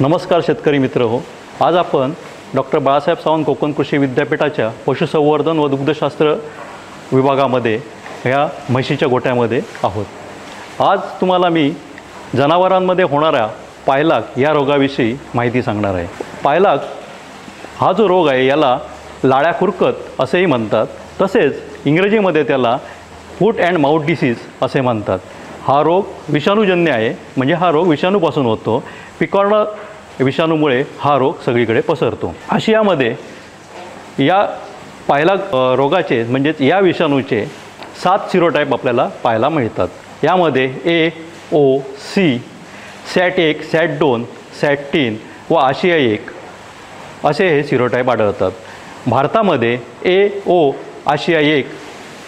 नमस्कार शेतकरी मित्र हो. आज आपण डॉक्टर बाळासाहेब सावंत कोकण कृषी विद्यापीठाच्या पशुसंवर्धन व दुग्धशास्त्र विभागामध्ये ह्या म्हशीच्या गोठ्यामध्ये आहोत. आज तुम्हाला मी जनावरांमध्ये होणाऱ्या पायलाग या रोगाविषयी माहिती सांगणार आहे. पायलाग हा जो रोग आहे याला लाळ्या खुरकत असेही म्हणतात, तसेच इंग्रजीमध्ये त्याला फूट अँड माउथ डिसीज असे म्हणतात. हा रोग विषाणूजन्य आहे, म्हणजे हा रोग विषाणूपासून होतो. पिकॉर्ना विषाणूमुळे हा रोग सगळीकडे पसरतो. आशियामध्ये या पायलाग रोगाचे म्हणजेच या विषाणूचे 7 सिरोटाईप आपल्याला पाहायला मिळतात. यामध्ये ए, ओ, सी, सॅट1, सॅट2, सॅट3 व आशिया 1 असे हे सिरोटाईप आढळतात. भारतामध्ये ए, ओ, आशिया 1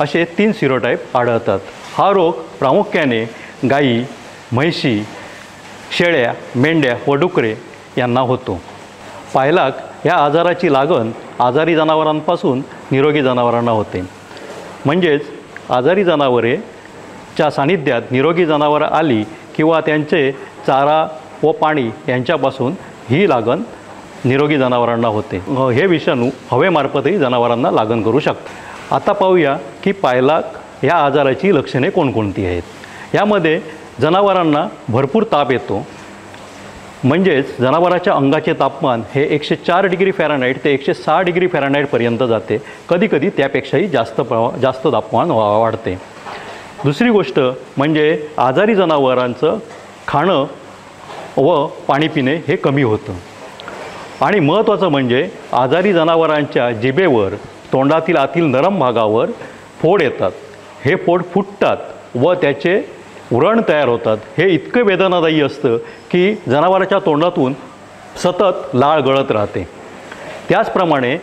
असे 3 सिरोटाईप आढळतात. हा रोग प्रामुख्याने गायी, म्हैशी, शेळ्या, मेंढ्या व डुकरे यांना होतो. पायलाग या आजाराची लागण आजारी जनावरांपासून निरोगी जनावरांना होते. म्हणजेच आजारी जनावरेच्या सानिध्यात निरोगी जनावरं आली किंवा त्यांचे चारा व पाणी यांच्यापासून ही लागण निरोगी जनावरांना होते. हे विषाणू हवेमार्फतही जनावरांना लागण करू शकतात. आता पाहूया की पायलाग या आजाराची लक्षणे कोणकोणती आहेत. यामध्ये जनावरांना भरपूर ताप येतो, म्हणजेच जनावराच्या अंगाचे तापमान हे 104 डिग्री फॅरनहाईट ते 106 डिग्री फॅरनहाईटपर्यंत जाते. कधीकधी त्यापेक्षाही जास्त तापमान वाढते. दुसरी गोष्ट म्हणजे आजारी जनावरांचं खाणं व पाणी पिणे हे कमी होतं. आणि महत्त्वाचं म्हणजे आजारी जनावरांच्या जिभेवर, तोंडातील आतील नरम भागावर फोड येतात. हे फोड फुटतात व त्याचे व्रण तयार होतात. हे इतकं वेदनादायी असतं की जनावराच्या तोंडातून सतत लाळ गळत राहते. त्याचप्रमाणे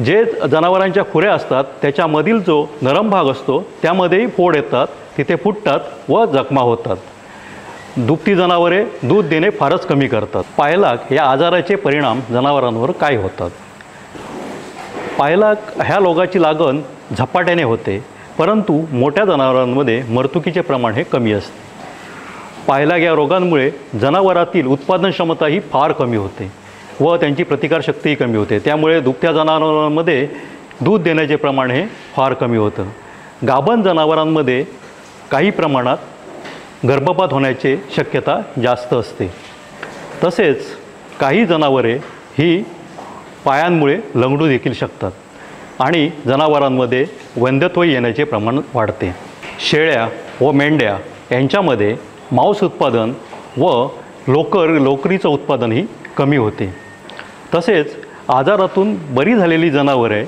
जे जनावरांच्या खुऱ्या असतात त्याच्यामधील जो नरम भाग असतो त्यामध्येही फोड येतात, तिथे फुटतात व जखमा होतात. दुभती जनावरे दूध देणे फारच कमी करतात. पायलाग या आजाराचे परिणाम जनावरांवर काय होतात? पायलाग ह्या रोगाची लागण झपाट्याने होते, परंतु मोठ्या जनावरांमध्ये मरतुकीचे प्रमाण हे कमी असते. पायलाग या रोगांमुळे जनावरातील उत्पादन क्षमताही फार कमी होते व त्यांची प्रतिकारशक्तीही कमी होते. त्यामुळे दुभत्या जनावरांमध्ये दूध देण्याचे प्रमाण हे फार कमी होतं. गाभण जनावरांमध्ये काही प्रमाणात गर्भपात होण्याची शक्यता जास्त असते. तसेच काही जनावरे ही पायांमुळे लंगडू देखील शकतात आणि जनावरांमध्ये वंध्यत्व येण्याचे प्रमाण वाढते. शेळ्या व मेंढ्या यांच्यामध्ये मांस उत्पादन व लोकरीचं उत्पादनही कमी होते. तसेच आजारातून बरी झालेली जनावरे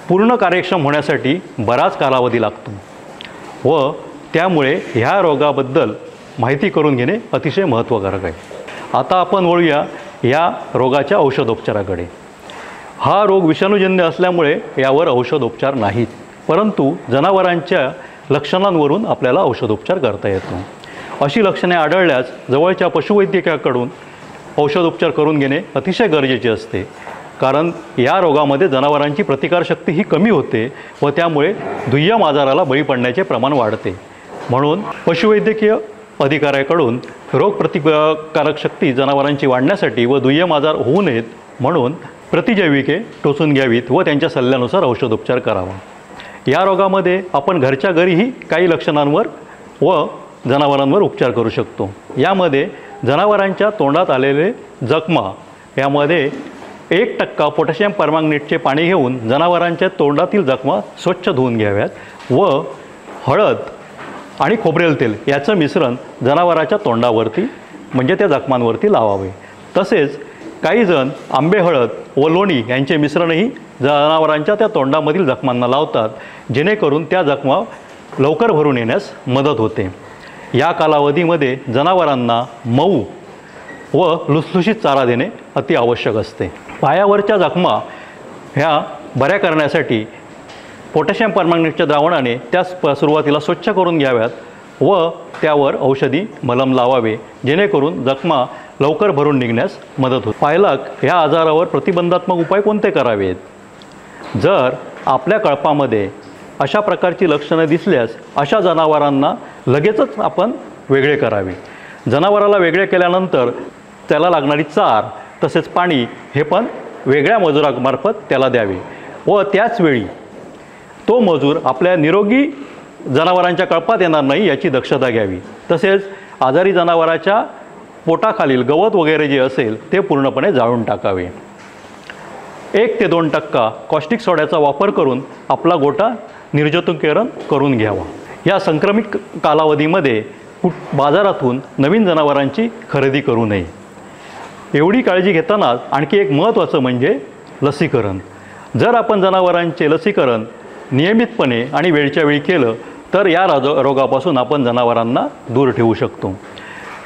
पूर्ण कार्यक्षम होण्यासाठी बराच कालावधी लागतो व त्यामुळे ह्या रोगाबद्दल माहिती करून घेणे अतिशय महत्त्वकारक आहे. आता आपण वळूया या रोगाच्या औषधोपचाराकडे. हा रोग विषाणूजन्य असल्यामुळे यावर औषधोपचार नाहीत, परंतु जनावरांच्या लक्षणांवरून आपल्याला औषधोपचार करता येतो. अशी लक्षणे आढळल्यास जवळच्या पशुवैद्यकाकडून औषधोपचार करून घेणे अतिशय गरजेचे असते. कारण या रोगामध्ये जनावरांची प्रतिकारशक्ती ही कमी होते व त्यामुळे दुय्यम आजाराला बळी पडण्याचे प्रमाण वाढते. म्हणून पशुवैद्यकीय अधिकाऱ्याकडून रोगप्रतिकारक शक्ती जनावरांची वाढण्यासाठी व दुय्यम आजार होऊ नयेत म्हणून प्रतिजैविके टोचून घ्यावीत व त्यांच्या सल्ल्यानुसार औषधोपचार करावा. या रोगामध्ये आपण घरच्या घरीही काही लक्षणांवर व जनावरांवर उपचार करू शकतो. यामध्ये जनावरांच्या तोंडात आलेले जखमा यामध्ये 1% पोटॅशियम परमंगनेटचे पाणी घेऊन जनावरांच्या तोंडातील जखमा स्वच्छ धुवून घ्याव्यात व हळद आणि खोबरेल तेल याचं मिश्रण जनावराच्या तोंडावरती म्हणजे त्या जखमांवरती लावावे. तसेच काही जण आंबे हळद व लोणी यांचे मिश्रणही जनावरांच्या त्या तोंडामधील जखमांना लावतात, जेणेकरून त्या जखमा लवकर भरून येण्यास मदत होते. या कालावधीमध्ये जनावरांना मऊ व लुसलुशीत चारा देणे अति आवश्यक असते. पायावरच्या जखमा ह्या बऱ्या करण्यासाठी पोटॅशियम परमंगनेटच्या द्रावणाने त्या सुरुवातीला स्वच्छ करून घ्याव्यात व त्यावर औषधी मलम लावावे, जेणेकरून जखमा लवकर भरून निघण्यास मदत होते. पायलाग ह्या आजारावर प्रतिबंधात्मक उपाय कोणते करावेत? जर आपल्या कळपामध्ये अशा प्रकारची लक्षणे दिसल्यास अशा जनावरांना लगेचच आपण वेगळे करावे. जनावराला वेगळे केल्यानंतर त्याला लागणारी चार तसेच पाणी हे पण वेगळ्या मजुरामार्फत त्याला द्यावे व त्याचवेळी तो मजूर आपल्या निरोगी जनावरांच्या कळपात येणार नाही याची दक्षता घ्यावी। तसेच आजारी जनावराच्या पोटाखालील गवत वगैरे जे असेल ते पूर्णपणे जाळून टाकावे। 1 ते 2% कॉस्टिक सोड्याचा वापर करून आपला गोठा निर्जंतुकीकरण करून घ्यावा। या संक्रमित कालावधीमध्ये बाजारातून नवीन जनावरांची खरेदी करू नये। एवढी काळजी घेताना आणखी एक महत्त्वाचं म्हणजे लसीकरण। जर आपण जनावरांचे लसीकरण नियमितपणे आणि वेळच्या वेळी केलं तर या रोगापासून आपण जनावरांना दूर ठेवू शकतो।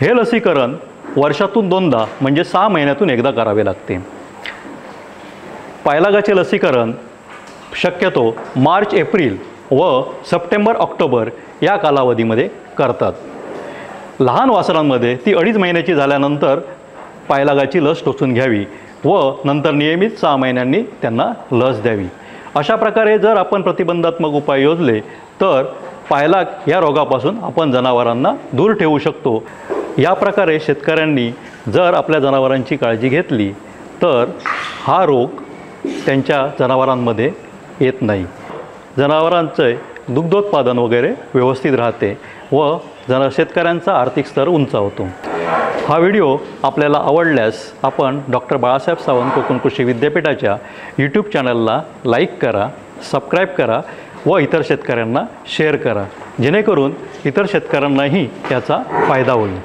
हे लसीकरण वर्षातून 2दा म्हणजे 6 महिन्यातून एकदा करावे लागते। पायलागाचे लसीकरण शक्यतो मार्च एप्रिल व सप्टेंबर ऑक्टोबर या कालावधीमध्ये करतात। लहान वासरांमध्ये ती 2.5 महिन्याची झाल्यानंतर पायलागाची लस टोचून घ्यावी व नंतर नियमित 6 महिन्यांनी त्यांना लस द्यावी। अशा प्रकारे जर आपण प्रतिबंधात्मक उपाय योजले तर पायलाग या रोगापासून आपण जनावरांना दूर ठेवू शकतो। या प्रकारे शेतकऱ्यांनी जर आपल्या जनावरांची काळजी घेतली तर हा रोग त्यांच्या जनावरांमध्ये येत नाही। जनावरांचे दुग्धोत्पादन वगैरे व्यवस्थित राहते व शेतकऱ्यांचा आर्थिक स्तर उंचावतो। हा व्हिडिओ आपल्याला आवडल्यास आपण डॉक्टर बाळासाहेब सावंत कोकण कृषी विद्यापीठाच्या यूट्यूब चॅनलला लाईक करा, सबस्क्राईब करा व इतर शेतकऱ्यांना शेअर करा, जेणेकरून इतर शेतकऱ्यांनाही त्याचा फायदा होईल।